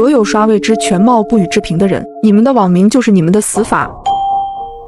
所有刷未知全貌不予置评的人，你们的网名就是你们的死法。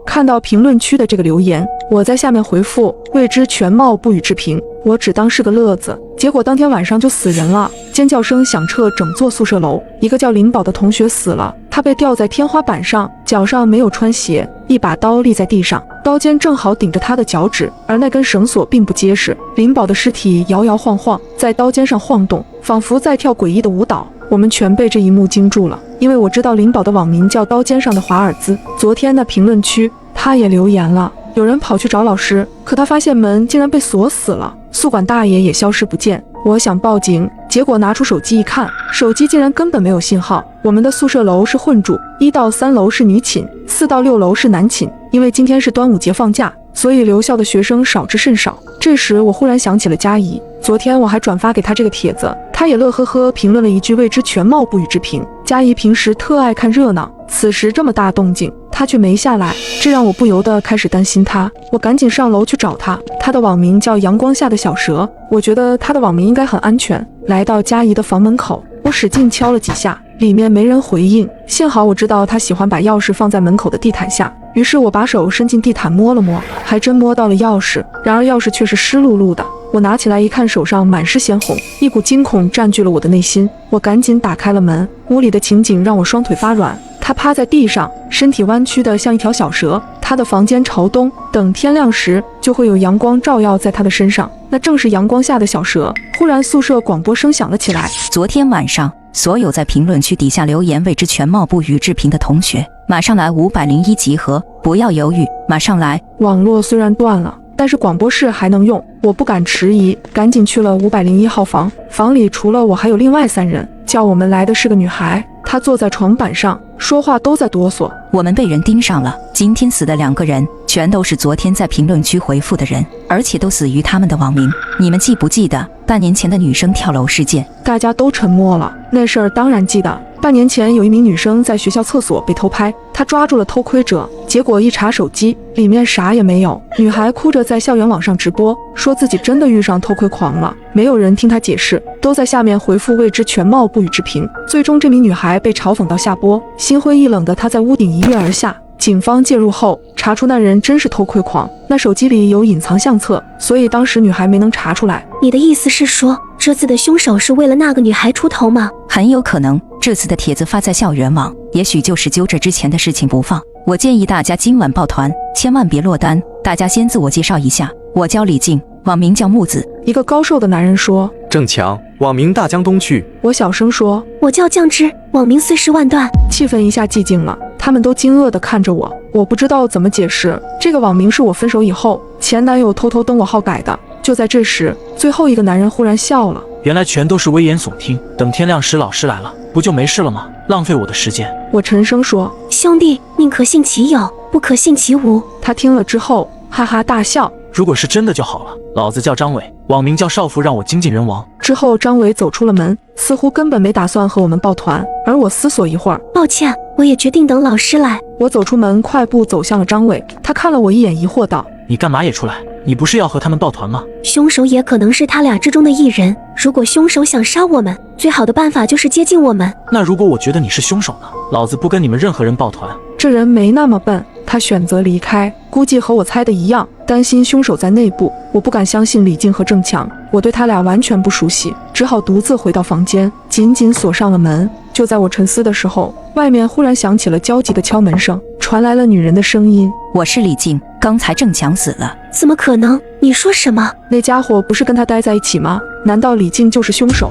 看到评论区的这个留言，我在下面回复未知全貌不予置评，我只当是个乐子。结果当天晚上就死人了，尖叫声响彻整座宿舍楼。一个叫林宝的同学死了，他被吊在天花板上，脚上没有穿鞋，一把刀立在地上，刀尖正好顶着他的脚趾，而那根绳索并不结实。林宝的尸体摇摇晃晃在刀尖上晃动，仿佛在跳诡异的舞蹈。我们全被这一幕惊住了，因为我知道林宝的网名叫刀尖上的华尔兹。昨天的评论区他也留言了，有人跑去找老师，可他发现门竟然被锁死了，宿管大爷也消失不见。我想报警，结果拿出手机一看，手机竟然根本没有信号。我们的宿舍楼是混住，1到3楼是女寝，4到6楼是男寝。因为今天是端午节放假，所以留校的学生少之甚少。这时我忽然想起了佳怡，昨天我还转发给她这个帖子，她也乐呵呵评论了一句未知全貌不予置评。佳怡平时特爱看热闹，此时这么大动静，她却没下来，这让我不由得开始担心她。我赶紧上楼去找她，她的网名叫阳光下的小蛇，我觉得她的网名应该很安全。来到佳怡的房门口，我使劲敲了几下，里面没人回应。幸好我知道她喜欢把钥匙放在门口的地毯下，于是我把手伸进地毯摸了摸，还真摸到了钥匙，然而钥匙却是湿漉漉的。我拿起来一看，手上满是鲜红，一股惊恐占据了我的内心。我赶紧打开了门，屋里的情景让我双腿发软。他趴在地上，身体弯曲的像一条小蛇，他的房间朝东，等天亮时就会有阳光照耀在他的身上，那正是阳光下的小蛇。忽然宿舍广播声响了起来，昨天晚上所有在评论区底下留言未知全貌不予置评的同学，马上来501集合，不要犹豫，马上来。网络虽然断了，但是广播室还能用，我不敢迟疑，赶紧去了501号房。房里除了我还有另外3人，叫我们来的是个女孩，她坐在床板上，说话都在哆嗦。我们被人盯上了，今天死的2个人全都是昨天在评论区回复的人，而且都死于他们的网名。你们记不记得半年前的女生跳楼事件？大家都沉默了。那事儿当然记得，半年前有一名女生在学校厕所被偷拍，她抓住了偷窥者，结果一查手机，里面啥也没有。女孩哭着在校园网上直播，说自己真的遇上偷窥狂了，没有人听她解释，都在下面回复未知全貌不予置评。最终这名女孩被嘲讽到下播，心灰意冷的她在屋顶一跃而下。警方介入后查出那人真是偷窥狂，那手机里有隐藏相册，所以当时女孩没能查出来。你的意思是说，这次的凶手是为了那个女孩出头吗？很有可能，这次的帖子发在校园网，也许就是揪着之前的事情不放。我建议大家今晚抱团，千万别落单。大家先自我介绍一下，我叫李静，网名叫木子。一个高瘦的男人说。郑强，网名大江东去。我小声说。我叫酱汁，网名碎尸万段。气氛一下寂静了，他们都惊愕地看着我，我不知道怎么解释。这个网名是我分手以后前男友偷偷登我号改的。就在这时，最后一个男人忽然笑了。原来全都是危言耸听，等天亮时老师来了，不就没事了吗？浪费我的时间。我沉声说。兄弟，宁可信其有，不可信其无。他听了之后哈哈大笑。如果是真的就好了。老子叫张伟，网名叫少妇，让我精尽人亡。之后张伟走出了门，似乎根本没打算和我们抱团，而我思索一会儿，抱歉，我也决定等老师来。我走出门，快步走向了张伟，他看了我一眼，疑惑道：你干嘛也出来？你不是要和他们抱团吗？凶手也可能是他俩之中的一人，如果凶手想杀我们，最好的办法就是接近我们。那如果我觉得你是凶手呢？老子不跟你们任何人抱团。这人没那么笨，他选择离开，估计和我猜的一样，担心凶手在内部。我不敢相信李静和郑强，我对他俩完全不熟悉，只好独自回到房间，紧紧锁上了门。就在我沉思的时候，外面忽然响起了焦急的敲门声，传来了女人的声音：我是李静，刚才郑强死了。怎么可能？你说什么？那家伙不是跟他待在一起吗？难道李静就是凶手？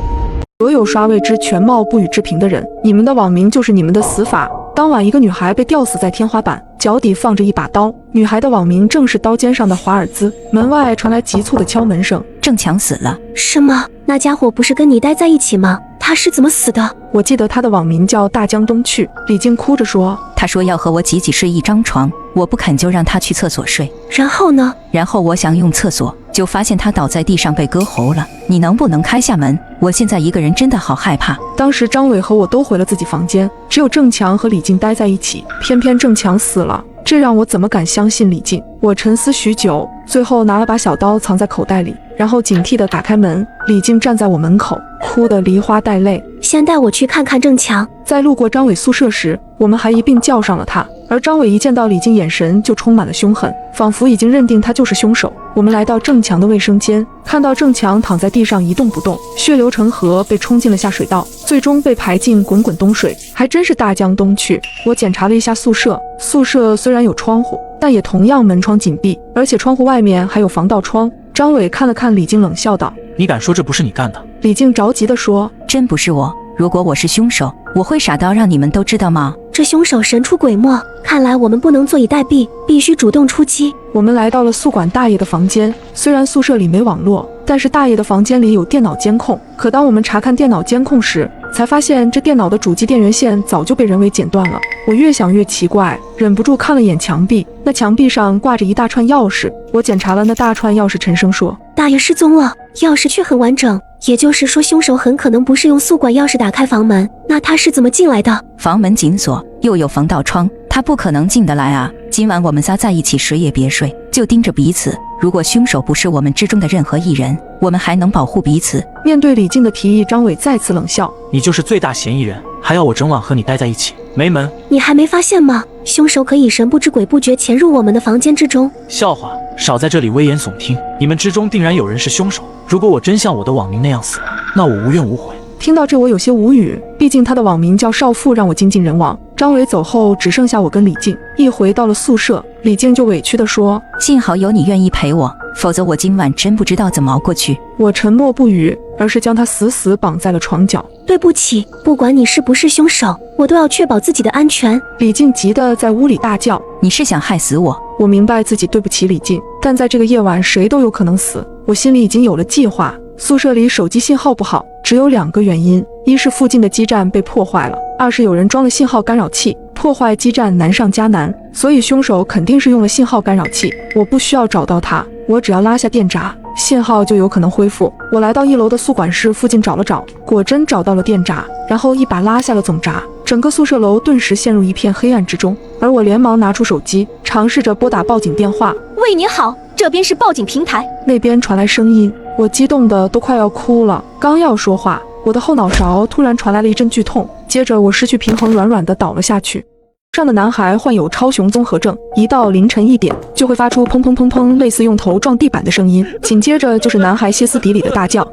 所有刷未知全貌不予置评的人，你们的网名就是你们的死法。当晚，一个女孩被吊死在天花板，脚底放着一把刀。女孩的网名正是刀尖上的华尔兹。门外传来急促的敲门声。郑强死了。什么？那家伙不是跟你待在一起吗？他是怎么死的？我记得他的网名叫大江东去。李静哭着说。他说要和我挤睡一张床，我不肯就让他去厕所睡。然后呢？然后我想用厕所，就发现他倒在地上被割喉了。你能不能开下门？我现在一个人真的好害怕。当时张伟和我都回了自己房间，只有郑强和李静待在一起，偏偏郑强死了，这让我怎么敢相信李静？我沉思许久，最后拿了把小刀藏在口袋里，然后警惕地打开门。李静站在我门口，哭得梨花带泪。先带我去看看郑强。在路过张伟宿舍时，我们还一并叫上了他。而张伟一见到李静，眼神就充满了凶狠，仿佛已经认定他就是凶手。我们来到郑强的卫生间，看到郑强躺在地上一动不动，血流成河，被冲进了下水道，最终被排进滚滚东水，还真是大江东去。我检查了一下宿舍，宿舍虽然有窗户，但也同样门窗紧闭，而且窗户外面还有防盗窗。张伟看了看李静，冷笑道：“你敢说这不是你干的？”李静着急地说：“真不是我，如果我是凶手，我会傻到让你们都知道吗？”这凶手神出鬼没，看来我们不能坐以待毙，必须主动出击。我们来到了宿管大爷的房间，虽然宿舍里没网络，但是大爷的房间里有电脑监控。可当我们查看电脑监控时，才发现这电脑的主机电源线早就被人为剪断了。我越想越奇怪，忍不住看了眼墙壁，那墙壁上挂着一大串钥匙。我检查了那大串钥匙，沉声说：“大爷失踪了，钥匙却很完整，也就是说凶手很可能不是用宿管钥匙打开房门，那他是怎么进来的？房门紧锁，又有防盗窗，他不可能进得来啊！今晚我们仨在一起，谁也别睡，就盯着彼此。如果凶手不是我们之中的任何一人，我们还能保护彼此。”面对李静的提议，张伟再次冷笑：“你就是最大嫌疑人，还要我整晚和你待在一起？没门！你还没发现吗？凶手可以神不知鬼不觉潜入我们的房间之中。笑话，少在这里危言耸听！你们之中定然有人是凶手。如果我真像我的网名那样死了，那我无怨无悔。”听到这我有些无语，毕竟他的网名叫少妇，让我精尽人亡。张伟走后，只剩下我跟李静。一回到了宿舍，李静就委屈地说：“幸好有你愿意陪我，否则我今晚真不知道怎么熬过去。”我沉默不语，而是将他死死绑在了床角。对不起，不管你是不是凶手，我都要确保自己的安全。李静急得在屋里大叫：“你是想害死我？”我明白自己对不起李静，但在这个夜晚谁都有可能死，我心里已经有了计划。宿舍里手机信号不好，只有2个原因：一是附近的基站被破坏了，二是有人装了信号干扰器，破坏基站难上加难，所以凶手肯定是用了信号干扰器。我不需要找到他，我只要拉下电闸，信号就有可能恢复。我来到1楼的宿管室附近找了找，果真找到了电闸，然后一把拉下了总闸，整个宿舍楼顿时陷入一片黑暗之中。而我连忙拿出手机，尝试着拨打报警电话。喂，你好，这边是报警平台。那边传来声音，我激动的都快要哭了。刚要说话，我的后脑勺突然传来了一阵剧痛，接着我失去平衡，软软的倒了下去。上的男孩患有超雄综合症，一到凌晨1点就会发出砰砰砰砰类似用头撞地板的声音，紧接着就是男孩歇斯底里的大叫。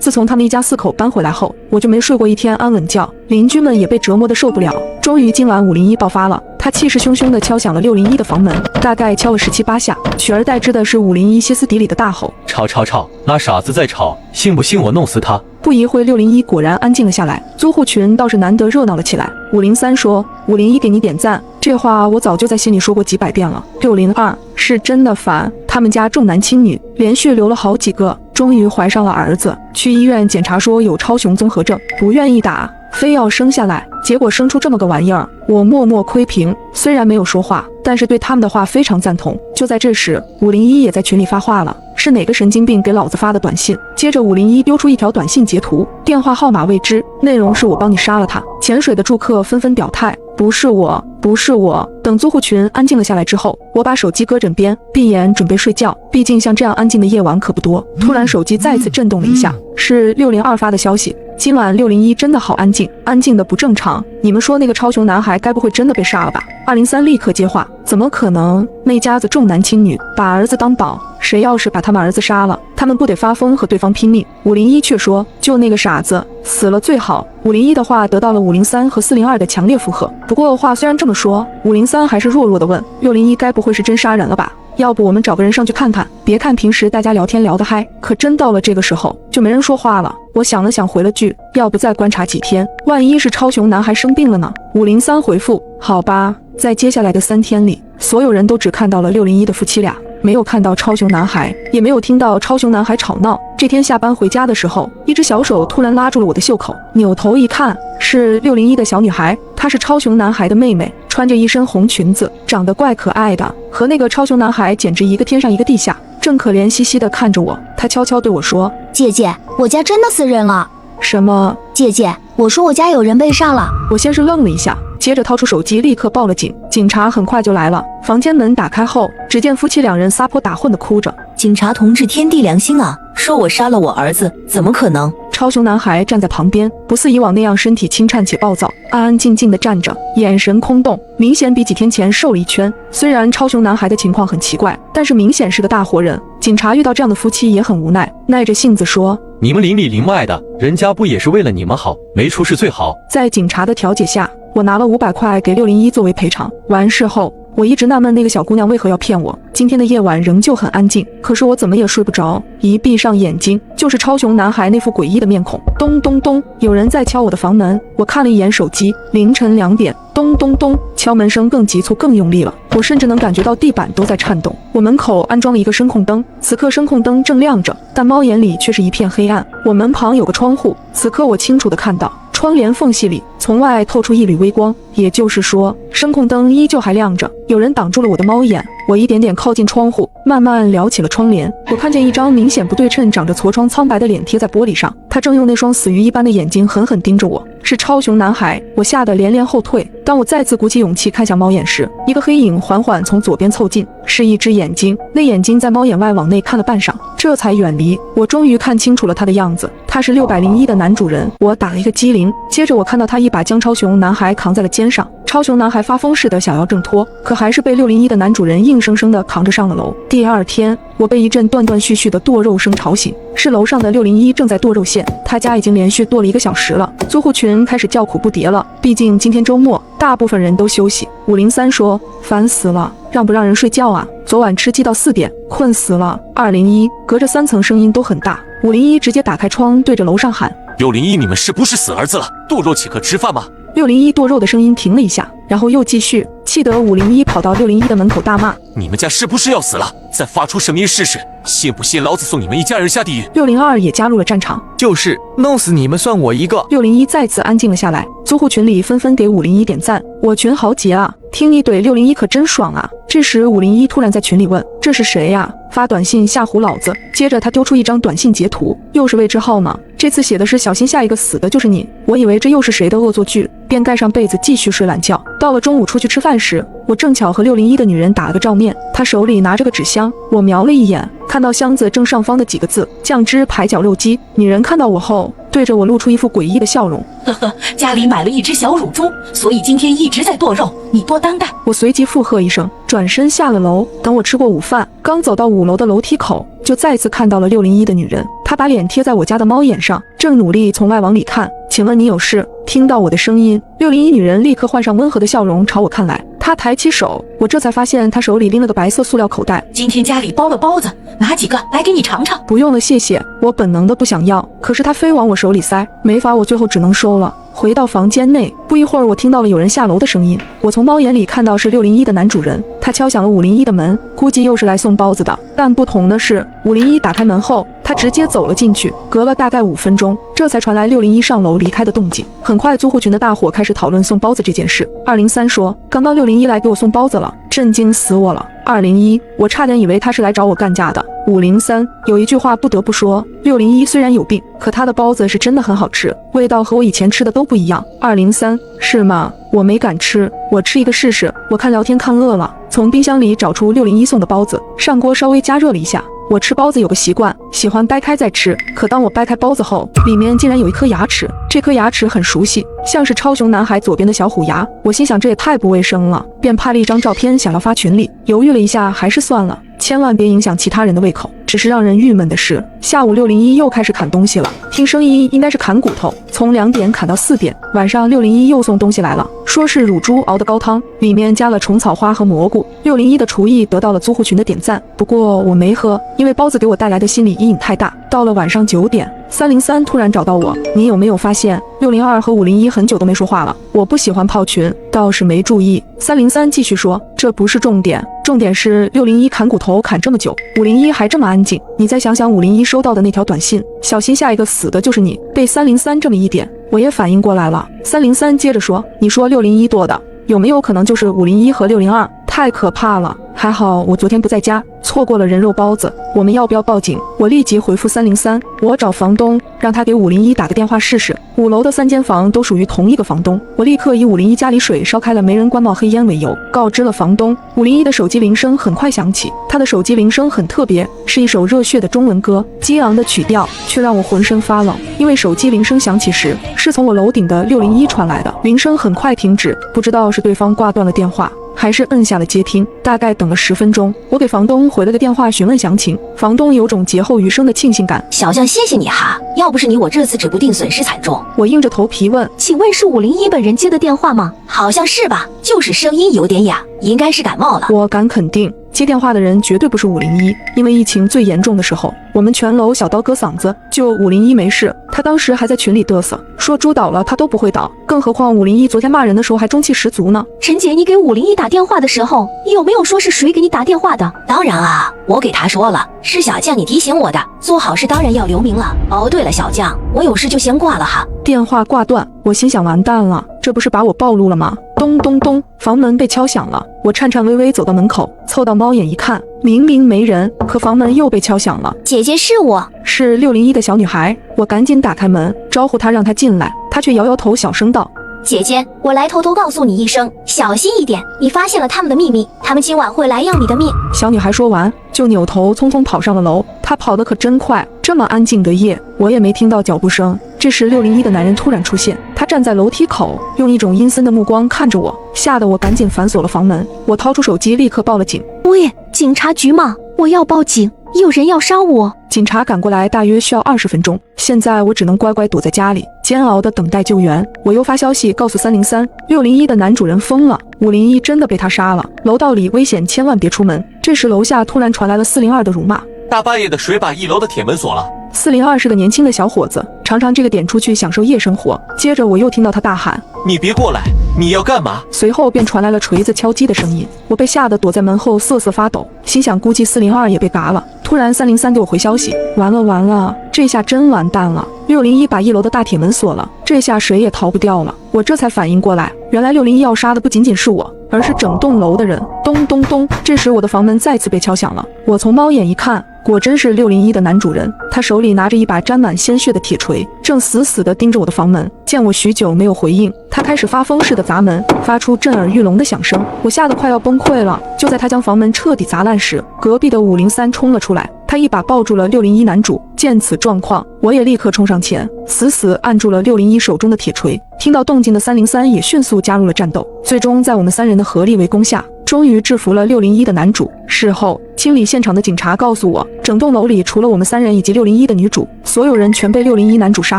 自从他们一家4口搬回来后，我就没睡过一天安稳觉，邻居们也被折磨得受不了。终于今晚501爆发了，他气势汹汹地敲响了601的房门，大概敲了17、18下，取而代之的是501歇斯底里的大吼：“吵吵吵，那傻子在吵，信不信我弄死他？”不一会601果然安静了下来，租户群倒是难得热闹了起来。503说：“501给你点赞。”这话我早就在心里说过几百遍了。602是真的烦，他们家重男轻女，连续留了好几个，终于怀上了儿子，去医院检查说有超雄综合症，不愿意打，非要生下来，结果生出这么个玩意儿。我默默窥屏，虽然没有说话，但是对他们的话非常赞同。就在这时，501也在群里发话了，是哪个神经病给老子发的短信？接着501丢出一条短信截图，电话号码未知，内容是我帮你杀了他。潜水的住客纷纷表态，不是我，不是我。等租户群安静了下来之后，我把手机搁枕边，闭眼准备睡觉。毕竟像这样安静的夜晚可不多。突然手机再次震动了一下，是602发的消息。今晚601真的好安静，安静的不正常。你们说那个超雄男孩该不会真的被杀了吧？203立刻接话，怎么可能？那家子重男轻女，把儿子当宝，谁要是把他们儿子杀了，他们不得发疯和对方拼命？501却说，就那个傻子死了最好。501的话得到了503和402的强烈附和。不过话虽然这么说，503还是弱弱的问601，该不会是真杀人了吧？要不我们找个人上去看看？别看平时大家聊天聊得嗨，可真到了这个时候就没人说话了。我想了想回了句，要不再观察几天，万一是超雄男孩生病了呢？503回复，好吧。在接下来的3天里，所有人都只看到了601的夫妻俩，没有看到超雄男孩，也没有听到超雄男孩吵闹。这天下班回家的时候，一只小手突然拉住了我的袖口，扭头一看，是601的小女孩，她是超雄男孩的妹妹，穿着一身红裙子，长得怪可爱的，和那个超雄男孩简直一个天上一个地下，正可怜兮兮地看着我。她悄悄对我说，姐姐，我家真的死人了。什么？姐姐，我说我家有人被杀了。我先是愣了一下，接着掏出手机立刻报了警。警察很快就来了，房间门打开后，只见夫妻2人撒泼打混的哭着。警察同志，天地良心啊，说我杀了我儿子，怎么可能？超雄男孩站在旁边，不似以往那样身体轻颤且暴躁，安安静静地站着，眼神空洞，明显比几天前瘦了一圈。虽然超雄男孩的情况很奇怪，但是明显是个大活人。警察遇到这样的夫妻也很无奈，耐着性子说：“你们邻里邻外的，人家不也是为了你们好，没出事最好。”在警察的调解下，我拿了500块给601作为赔偿。完事后，我一直纳闷那个小姑娘为何要骗我。今天的夜晚仍旧很安静，可是我怎么也睡不着。一闭上眼睛，就是超雄男孩那副诡异的面孔。咚咚咚，有人在敲我的房门。我看了一眼手机，凌晨2点。咚咚咚，敲门声更急促更用力了，我甚至能感觉到地板都在颤动。我门口安装了一个声控灯，此刻声控灯正亮着，但猫眼里却是一片黑暗。我门旁有个窗户，此刻我清楚地看到窗帘缝隙里从外透出一缕微光，也就是说声控灯依旧还亮着。有人挡住了我的猫眼，我一点点靠近窗户，慢慢撩起了窗帘。我看见一张明显不对称、长着痤疮苍白的脸贴在玻璃上，他正用那双死鱼一般的眼睛狠狠盯着我。是超雄男孩，我吓得连连后退。当我再次鼓起勇气看向猫眼时，一个黑影缓缓从左边凑近，是一只眼睛。那眼睛在猫眼外往内看了半晌，这才远离。我终于看清楚了他的样子，他是601的男主人。我打了一个激灵，接着我看到他一把将超雄男孩扛在了肩上。超雄男孩发疯似的想要挣脱，可还是被601的男主人硬生生的扛着上了楼。第二天，我被一阵断断续续的剁肉声吵醒，是楼上的601正在剁肉馅。他家已经连续剁了1个小时了，租户群开始叫苦不迭了。毕竟今天周末，大部分人都休息。503说：“烦死了，让不让人睡觉啊？昨晚吃鸡到4点，困死了。”201隔着3层声音都很大。501直接打开窗对着楼上喊：“601，你们是不是死儿子了？剁肉岂可吃饭吗？”601剁肉的声音停了一下，然后又继续，气得501跑到601的门口大骂：“你们家是不是要死了？再发出声音试试，信不信老子送你们一家人下地狱！”602也加入了战场，就是弄死你们算我一个。601再次安静了下来，租户群里纷纷给501点赞，我群豪杰啊，听你怼601可真爽啊！这时501突然在群里问：“这是谁呀？发短信吓唬老子！”接着他丢出一张短信截图，又是魏志浩呢。这次写的是小心下一个死的就是你。我以为这又是谁的恶作剧，便盖上被子继续睡懒觉。到了中午出去吃饭时，我正巧和601的女人打了个照面，她手里拿着个纸箱，我瞄了一眼，看到箱子正上方的几个字：酱汁排脚肉鸡。女人看到我后，对着我露出一副诡异的笑容：“呵呵，家里买了一只小乳猪，所以今天一直在剁肉，你多担待。”我随即附和一声，转身下了楼。等我吃过午饭，刚走到5楼的楼梯口，就再次看到了601的女人。她把脸贴在我家的猫眼上，正努力从外往里看。请问你有事？听到我的声音，601女人立刻换上温和的笑容朝我看来。她抬起手，我这才发现她手里拎了个白色塑料口袋。今天家里包了包子，拿几个来给你尝尝。不用了，谢谢。我本能的不想要，可是她非往我手里塞，没法，我最后只能收了。回到房间内，不一会儿，我听到了有人下楼的声音。我从猫眼里看到是601的男主人，他敲响了501的门，估计又是来送包子的。但不同的是，501打开门后，他直接走了进去。隔了大概5分钟，这才传来601上楼离开的动静。很快，租户群的大伙开始讨论送包子这件事。203说：“刚刚601来给我送包子了，震惊死我了。”201，我差点以为他是来找我干架的。503，有一句话不得不说，601虽然有病，可他的包子是真的很好吃，味道和我以前吃的都不一样。203，是吗？我没敢吃，我吃一个试试。我看聊天看饿了，从冰箱里找出601送的包子，上锅稍微加热了一下。我吃包子有个习惯，喜欢掰开再吃，可当我掰开包子后，里面竟然有一颗牙齿。这颗牙齿很熟悉，像是超雄男孩左边的小虎牙。我心想这也太不卫生了，便拍了一张照片想要发群里，犹豫了一下，还是算了，千万别影响其他人的胃口。只是让人郁闷的是，下午601又开始砍东西了，听声音应该是砍骨头，从2点砍到4点。晚上601又送东西来了，说是乳猪熬的高汤，里面加了虫草花和蘑菇。601的厨艺得到了租户群的点赞，不过我没喝，因为包子给我带来的心理阴影太大。到了晚上9点，303突然找到我，你有没有发现602和501很久都没说话了？我不喜欢泡群，倒是没注意。303继续说，这不是重点，重点是601砍骨头砍这么久，501还这么安静。你再想想501收到的那条短信，小心下一个死的就是你。被303这么一点，我也反应过来了。303接着说，你说601剁的，有没有可能就是501和602？太可怕了！还好我昨天不在家，错过了人肉包子。我们要不要报警？我立即回复303，我找房东，让他给501打个电话试试。5楼的3间房都属于同一个房东，我立刻以501家里水烧开了没人关冒黑烟为由，告知了房东。501的手机铃声很快响起，他的手机铃声很特别，是一首热血的中文歌，激昂的曲调却让我浑身发冷，因为手机铃声响起时是从我楼顶的601传来的，铃声很快停止，不知道是对方挂断了电话，还是摁下了接听。大概等了10分钟，我给房东回了个电话询问详情，房东有种劫后余生的庆幸感。小将，谢谢你哈，要不是你，我这次指不定损失惨重。我硬着头皮问，请问是501本人接的电话吗？好像是吧，就是声音有点哑，应该是感冒了。我敢肯定，接电话的人绝对不是501，因为疫情最严重的时候，我们全楼小刀割嗓子，就501没事。他当时还在群里嘚瑟，说猪倒了他都不会倒，更何况501昨天骂人的时候还中气十足呢。陈姐，你给501打电话的时候，有没有说是谁给你打电话的？当然啊，我给他说了，是小将你提醒我的，做好事当然要留名了。哦，对了，小将，我有事就先挂了哈。电话挂断，我心想完蛋了，这不是把我暴露了吗？咚咚咚，房门被敲响了，我颤颤巍巍走到门口，凑到猫眼一看，明明没人，可房门又被敲响了。姐姐，是我，是601的小女孩。我赶紧打开门，招呼她让她进来，她却摇摇头，小声道：姐姐，我来偷偷告诉你一声，小心一点，你发现了他们的秘密，他们今晚会来要你的命。小女孩说完，就扭头匆匆跑上了楼。她跑得可真快，这么安静的夜，我也没听到脚步声。这时601的男人突然出现，他站在楼梯口，用一种阴森的目光看着我，吓得我赶紧反锁了房门。我掏出手机，立刻报了警。喂，警察局吗？我要报警，有人要杀我。警察赶过来大约需要20分钟，现在我只能乖乖躲在家里，煎熬的等待救援。我又发消息告诉303，601的男主人疯了，501真的被他杀了，楼道里危险，千万别出门。这时楼下突然传来了402的辱骂：大半夜的，谁把1楼的铁门锁了？402是个年轻的小伙子，常常这个点出去享受夜生活。接着我又听到他大喊：你别过来，你要干嘛？随后便传来了锤子敲击的声音，我被吓得躲在门后瑟瑟发抖，心想估计402也被嘎了。突然303给我回消息，完了完了，这下真完蛋了，601把1楼的大铁门锁了，这下谁也逃不掉了。我这才反应过来，原来601要杀的不仅仅是我，而是整栋楼的人。咚咚咚，这时我的房门再次被敲响了，我从猫眼一看，果真是601的男主人，他手里拿着一把沾满鲜血的铁锤，正死死地盯着我的房门。见我许久没有回应，他开始发疯似的砸门，发出震耳欲聋的响声，我吓得快要崩溃了。就在他将房门彻底砸烂时，隔壁的503冲了出来，他一把抱住了601男主。见此状况，我也立刻冲上前，死死按住了601手中的铁锤。听到动静的303也迅速加入了战斗，最终在我们3人的合力围攻下，终于制服了601的男主。事后，清理现场的警察告诉我，整栋楼里除了我们3人以及601的女主，所有人全被601男主杀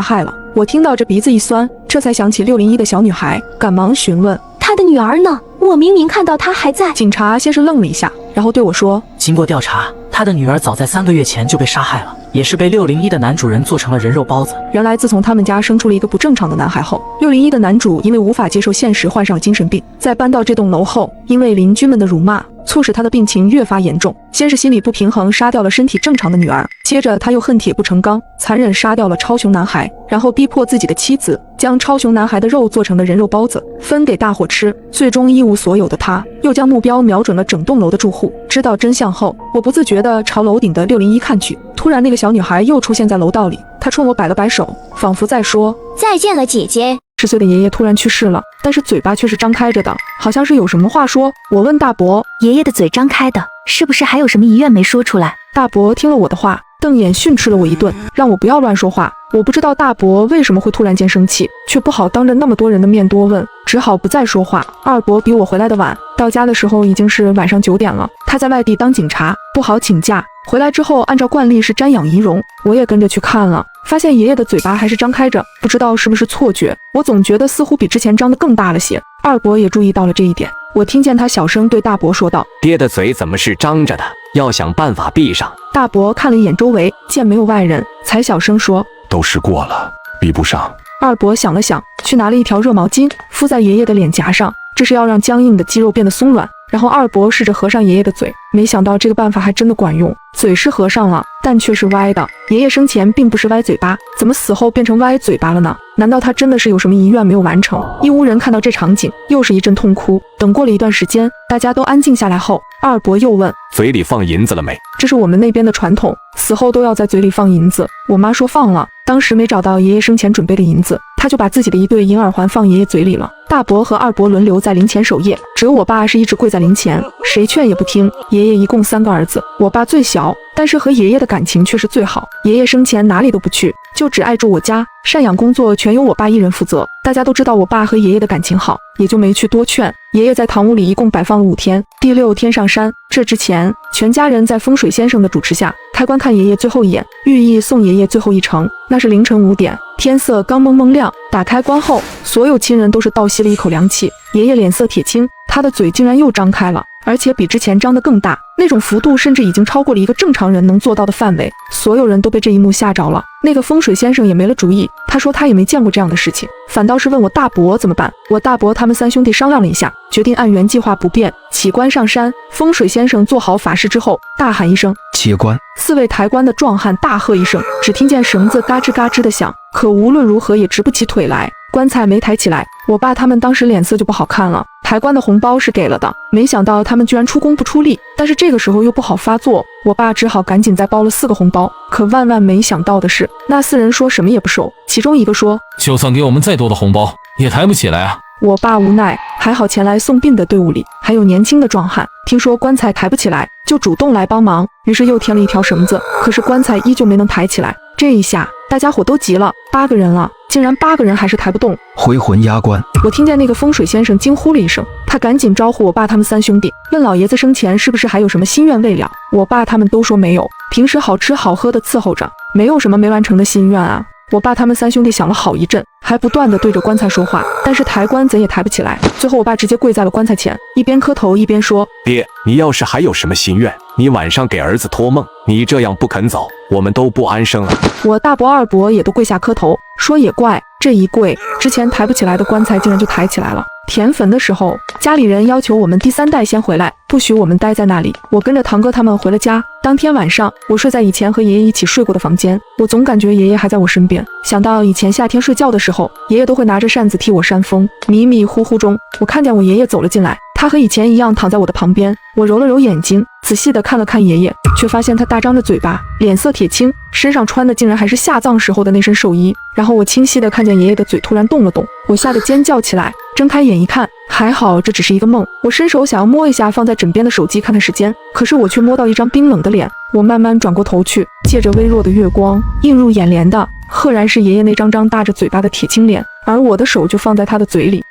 害了。我听到这鼻子一酸，这才想起601的小女孩，赶忙询问他的女儿呢？我明明看到她还在。警察先是愣了一下，然后对我说，经过调查，他的女儿早在3个月前就被杀害了，也是被601的男主人做成了人肉包子。原来自从他们家生出了一个不正常的男孩后，601的男主因为无法接受现实患上了精神病，在搬到这栋楼后，因为邻居们的辱骂，促使他的病情越发严重。先是心理不平衡杀掉了身体正常的女儿，接着他又恨铁不成钢，残忍杀掉了超雄男孩，然后逼迫自己的妻子将超雄男孩的肉做成了人肉包子分给大伙吃。最终一无所有的他又将目标瞄准了整栋楼的住户。知道真相后，我不自觉地朝楼顶的601看去，突然那个小女孩又出现在楼道里，她冲我摆了摆手，仿佛在说再见了姐姐。10岁的爷爷突然去世了，但是嘴巴却是张开着的，好像是有什么话说。我问大伯，爷爷的嘴张开的，是不是还有什么遗愿没说出来？大伯听了我的话，瞪眼训斥了我一顿，让我不要乱说话。我不知道大伯为什么会突然间生气，却不好当着那么多人的面多问，只好不再说话。二伯比我回来的晚，到家的时候已经是晚上9点了。他在外地当警察，不好请假，回来之后按照惯例是瞻仰遗容，我也跟着去看了，发现爷爷的嘴巴还是张开着，不知道是不是错觉，我总觉得似乎比之前张得更大了些。二伯也注意到了这一点，我听见他小声对大伯说道，爹的嘴怎么是张着的，要想办法闭上。大伯看了一眼周围，见没有外人，才小声说，都试过了，闭不上。二伯想了想，去拿了一条热毛巾敷在爷爷的脸颊上，这是要让僵硬的肌肉变得松软，然后二伯试着合上爷爷的嘴，没想到这个办法还真的管用，嘴是合上了，但却是歪的。爷爷生前并不是歪嘴巴，怎么死后变成歪嘴巴了呢？难道他真的是有什么遗愿没有完成？一屋人看到这场景，又是一阵痛哭。等过了一段时间，大家都安静下来后，二伯又问：嘴里放银子了没？这是我们那边的传统，死后都要在嘴里放银子。我妈说放了，当时没找到爷爷生前准备的银子，她就把自己的一对银耳环放爷爷嘴里了。大伯和二伯轮流在灵前守夜，只有我爸是一直跪在灵前，谁劝也不听。爷爷一共3个儿子，我爸最小，但是和爷爷的感情却是最好。爷爷生前哪里都不去，就只爱住我家，赡养工作全由我爸一人负责。大家都知道我爸和爷爷的感情好，也就没去多劝。爷爷在堂屋里一共摆放了5天，第6天上山。这之前，全家人在风水先生的主持下开棺看爷爷最后一眼，寓意送爷爷最后一程。那是凌晨5点，天色刚蒙蒙亮。打开棺后，所有亲人都是倒吸了一口凉气。爷爷脸色铁青，他的嘴竟然又张开了，而且比之前张得更大，那种幅度甚至已经超过了一个正常人能做到的范围。所有人都被这一幕吓着了。那个风水先生也没了主意，他说他也没见过这样的事情，反倒是问我大伯怎么办。我大伯他们3兄弟商量了一下，决定按原计划不变，起棺上山。风水先生做好法事之后，大喊一声切棺，4位抬棺的壮汉大喝一声，只听见绳子嘎吱嘎吱的响，可无论如何也直不起腿来，棺材没抬起来。我爸他们当时脸色就不好看了，抬棺的红包是给了的，没想到他们居然出工不出力，但是这个时候又不好发作，我爸只好赶紧再包了4个红包。可万万没想到的是，那4人说什么也不收，其中一个说，就算给我们再多的红包，也抬不起来啊。我爸无奈，还好前来送殡的队伍里还有年轻的壮汉，听说棺材抬不起来，就主动来帮忙，于是又添了一条绳子，可是棺材依旧没能抬起来。这一下大家伙都急了，8个人了，竟然8个人还是抬不动，回魂压棺。我听见那个风水先生惊呼了一声，他赶紧招呼我爸他们3兄弟，问老爷子生前是不是还有什么心愿未了。我爸他们都说没有，平时好吃好喝的伺候着，没有什么没完成的心愿啊。我爸他们3兄弟想了好一阵，还不断地对着棺材说话，但是抬棺怎也抬不起来。最后我爸直接跪在了棺材前，一边磕头一边说，爹，你要是还有什么心愿，你晚上给儿子托梦，你这样不肯走，我们都不安生了。我大伯二伯也都跪下磕头，说也怪，这一跪，之前抬不起来的棺材竟然就抬起来了。填坟的时候，家里人要求我们第3代先回来，不许我们待在那里。我跟着堂哥他们回了家。当天晚上，我睡在以前和爷爷一起睡过的房间，我总感觉爷爷还在我身边。想到以前夏天睡觉的时候，爷爷都会拿着扇子替我扇风。迷迷糊糊中，我看见我爷爷走了进来，他和以前一样躺在我的旁边。我揉了揉眼睛，仔细地看了看爷爷，却发现他大张着嘴巴，脸色铁青，身上穿的竟然还是下葬时候的那身寿衣。然后我清晰地看见爷爷的嘴突然动了动，我吓得尖叫起来，睁开眼一看，还好这只是一个梦。我伸手想要摸一下放在枕边的手机看看时间，可是我却摸到一张冰冷的脸。我慢慢转过头去，借着微弱的月光，映入眼帘的赫然是爷爷那张张大着嘴巴的铁青脸，而我的手就放在他的嘴里。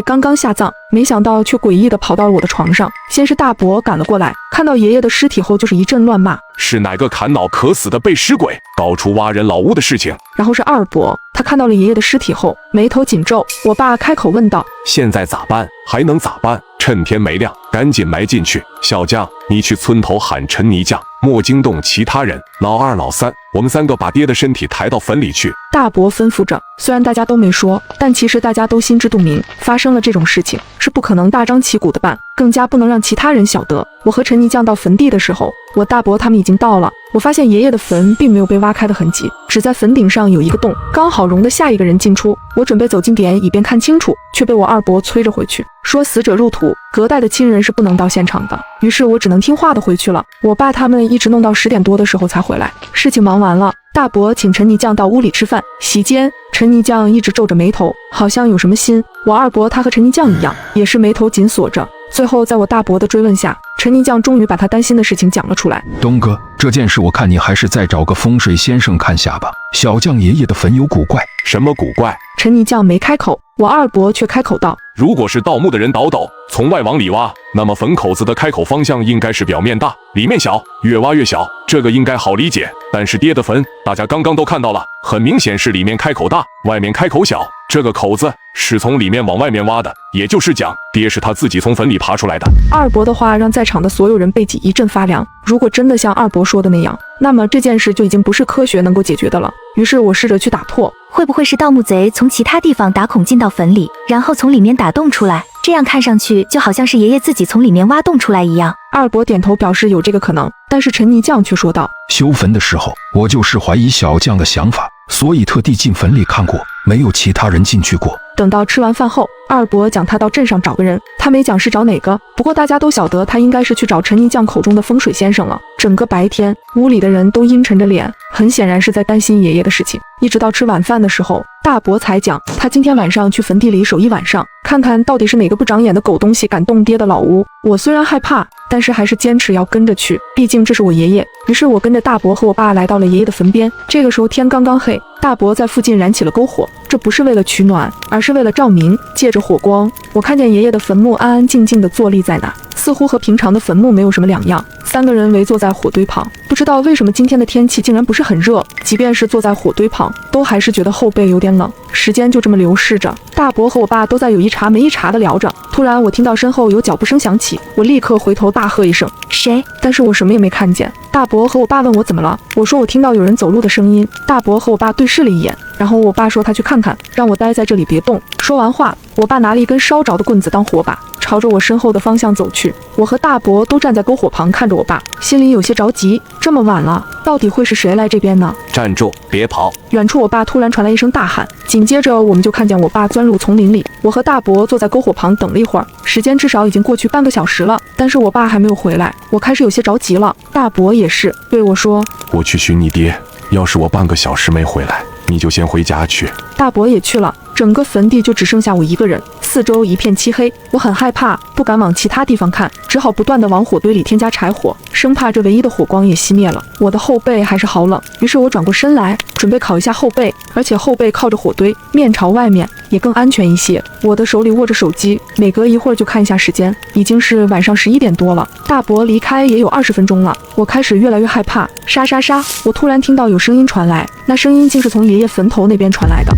刚刚下葬，没想到却诡异地跑到了我的床上。先是大伯赶了过来，看到爷爷的尸体后就是一阵乱骂，是哪个砍脑渴死的背尸鬼，到处挖人老屋的事情。然后是二伯，他看到了爷爷的尸体后，眉头紧皱。我爸开口问道，现在咋办？还能咋办？趁天没亮，赶紧埋进去。小将，你去村头喊陈泥匠，莫惊动其他人。老二老三，我们3个把爹的身体抬到坟里去。大伯吩咐着，虽然大家都没说，但其实大家都心知肚明，发生了这种事情是不可能大张旗鼓的办，更加不能让其他人晓得。我和陈泥匠到坟地的时候，我大伯他们已经到了。我发现爷爷的坟并没有被挖开的痕迹，只在坟顶上有一个洞，刚好容得下一个人进出。我准备走近点以便看清楚，却被我二伯催着回去，说死者入土，隔代的亲人是不能到现场的。于是我只能听话的回去了。我爸他们一直弄到10点多的时候才回来。事情忙完了，大伯请陈泥匠到屋里吃饭。席间，陈泥匠一直皱着眉头，好像有什么心。我二伯他和陈泥匠一样，也是眉头紧锁着。最后在我大伯的追问下，陈泥匠终于把他担心的事情讲了出来。东哥，这件事我看你还是再找个风水先生看下吧。小将爷爷的坟有古怪。什么古怪？陈泥匠没开口，我二伯却开口道，如果是盗墓的人倒斗，从外往里挖，那么坟口子的开口方向应该是表面大，里面小，越挖越小，这个应该好理解。但是爹的坟，大家刚刚都看到了，很明显是里面开口大，外面开口小，这个口子是从里面往外面挖的，也就是讲，爹是他自己从坟里爬出来的。二伯的话让在场的所有人背脊一阵发凉。如果真的像二伯说的那样，那么这件事就已经不是科学能够解决的了。于是我试着去打破，会不会是盗墓贼从其他地方打孔进到坟里，然后从里面打洞出来？这样看上去就好像是爷爷自己从里面挖洞出来一样。二伯点头表示有这个可能，但是陈泥匠却说道：修坟的时候，我就是怀疑小将的想法，所以特地进坟里看过，没有其他人进去过。等到吃完饭后，二伯讲他到镇上找个人，他没讲是找哪个，不过大家都晓得他应该是去找陈泥匠口中的风水先生了。整个白天，屋里的人都阴沉着脸，很显然是在担心爷爷的事情。一直到吃晚饭的时候，大伯才讲他今天晚上去坟地里守一晚上，看看到底是哪个不长眼的狗东西敢动爹的老屋。我虽然害怕，但是还是坚持要跟着去，毕竟这是我爷爷。于是我跟着大伯和我爸来到了爷爷的坟边。这个时候天刚刚黑，大伯在附近燃起了篝火，这不是为了取暖，而是为了照明。借着火光，我看见爷爷的坟墓安安静静地坐立在那，似乎和平常的坟墓没有什么两样。三个人围坐在火堆旁，不知道为什么今天的天气竟然不是很热，即便是坐在火堆旁，都还是觉得后背有点冷。时间就这么流逝着，大伯和我爸都在有一茬没一茬的聊着。突然我听到身后有脚步声响起，我立刻回头大喝一声：谁？但是我什么也没看见。大伯和我爸问我怎么了，我说我听到有人走路的声音。大伯和我爸对视了一眼，然后我爸说他去看看，让我待在这里别动。说完话，我爸拿了一根烧着的棍子当火把，朝着我身后的方向走去。我和大伯都站在篝火旁看着我爸，心里有些着急。这么晚了，到底会是谁来这边呢？站住，别跑！远处我爸突然传来一声大喊，紧接着我们就看见我爸钻入丛林里。我和大伯坐在篝火旁等了一会儿，时间至少已经过去半个小时了，但是我爸还没有回来，我开始有些着急了。大伯也是对我说：我去寻你爹，要是我半个小时没回来，你就先回家去。大伯也去了，整个坟地就只剩下我一个人，四周一片漆黑，我很害怕，不敢往其他地方看，只好不断地往火堆里添加柴火，生怕这唯一的火光也熄灭了。我的后背还是好冷，于是我转过身来，准备烤一下后背，而且后背靠着火堆，面朝外面，也更安全一些。我的手里握着手机，每隔一会儿就看一下时间，已经是晚上11点多了。大伯离开也有20分钟了，我开始越来越害怕。沙沙沙，我突然听到有声音传来，那声音竟是从爷爷坟头那边传来的。